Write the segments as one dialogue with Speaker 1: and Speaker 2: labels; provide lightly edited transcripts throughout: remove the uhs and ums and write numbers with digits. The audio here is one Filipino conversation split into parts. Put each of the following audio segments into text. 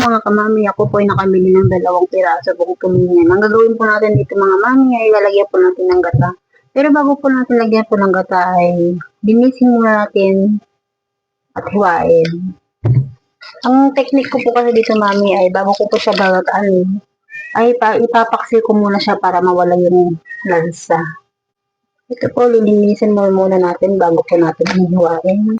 Speaker 1: mga kamami, ako po ay nakamili ng 2 piraso buong tulingan. Ang gagawin po natin dito mga mami ay lalagyan po natin ng gata. Pero bago po natin lagyan po ng gata ay linisin muna natin at hiwain. Ang technique ko po kasi dito mami ay bago ko po siya gagataan ay ipapaksil ko muna siya para mawala yung lansa. Ito po, lilinisin muna natin bago po natin hihiwain.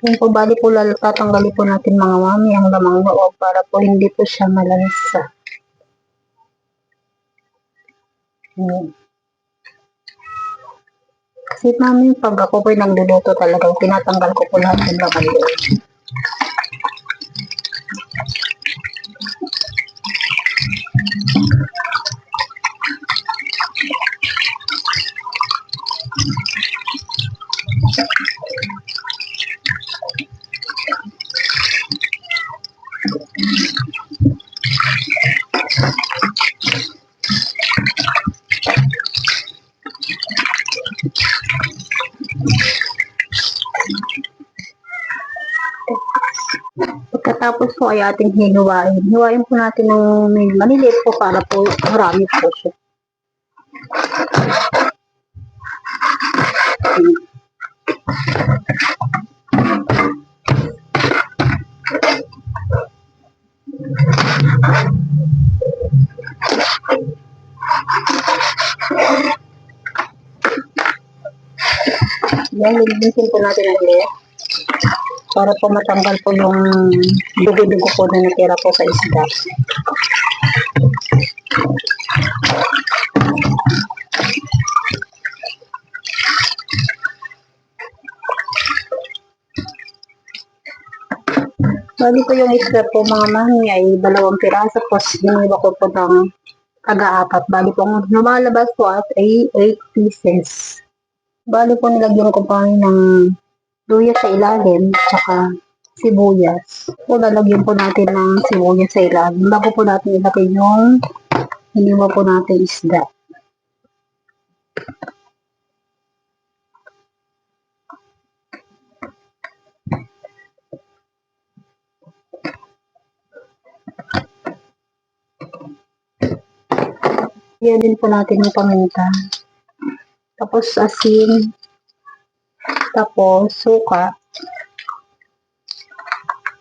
Speaker 1: Yung po, bali po tatanggalin po natin mga mami ang lamang loob para po hindi po siya malansa. Kasi mami, pag ako po nagluluto talaga, tinatanggal ko po lahat ng lamang loob. Pagkatapos po ay ating hinuwain. Hinuwain po natin ng maliliit po para po marami po siya. Yan, lilinisin po natin ulit para po matanggal po yung dugo-dugo po na natira po sa isda. Bali po yung isda po mga mami ay 2 piraso po hiniwa ko po ng taga-4. Bali po ang lumalabas po at ay 8 pieces. Bali po nilagyan ko pa ng luya sa ilalim tsaka sibuyas. So lalagyan po natin ng sibuyas sa ilalim bago po natin ilagay yung hiniwa po natin isda. Yan din po natin yung paminta. Tapos asin. Tapos suka.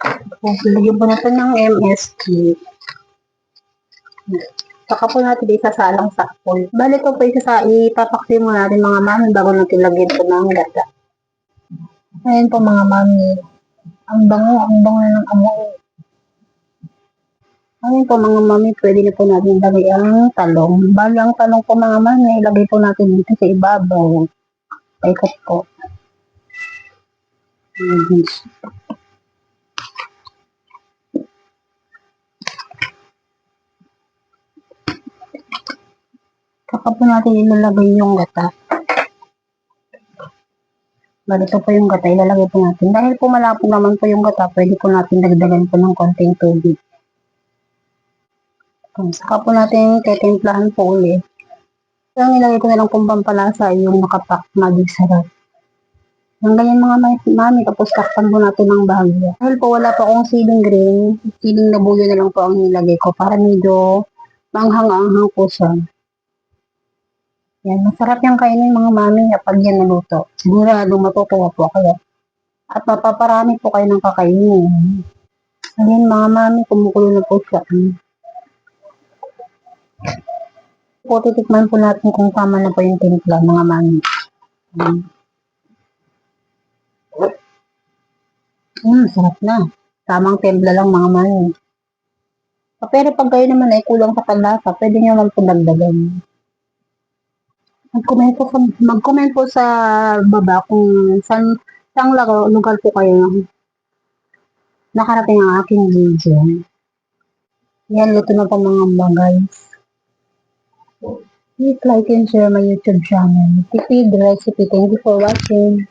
Speaker 1: Tapos lagyan po natin ng MSG. Saka po natin isasalang sa apol. Bali po ipapaksi mo natin mga mami bago natin lagyan po ng gata. Ayan po mga mami. Ang bango ng amoy. Ayan po mga mami, pwede na po natin ilagay ang talong. Bali ang talong po mga mami, ilagay po natin dito sa ibabaw. Paikot po. Saka po natin ilalagay yung gata. Bali ito po yung gata, ilalagay po natin. Dahil po malapot naman po yung gata, pwede po natin dagdagan po ng konting tubig. Saka po natin titimplahan po ulit. Ang nilagay ko na lang pong pampalasa yung nakapak maging sarap. Ang ganyan mga mami, tapos takpan po natin ng bahagya. Dahil po wala pa akong siling green, siling na buyo na lang po ang nilagay ko para medyo manghang-anghang po siya. Yan, masarap yung kainin mga mami kapag yan naluto. Sigurado matutuwa po kayo. At mapaparami po kayo ng kakainin. Ayan mga mami, kumukulo na po siya. Po, titikman po natin kung tama na po yung timpla mga mami. Sarap na. Tamang timpla lang mga mami. Pero pag kayo naman ay kulang sa panlasa, pwede nyo lang po dagdagan. Mag-comment po sa baba kung saan lugar po kayo nakarating ang aking video. Yan, luto na po mga guys. Please like and share my YouTube channel. Tipid Recipe. Thank you for watching.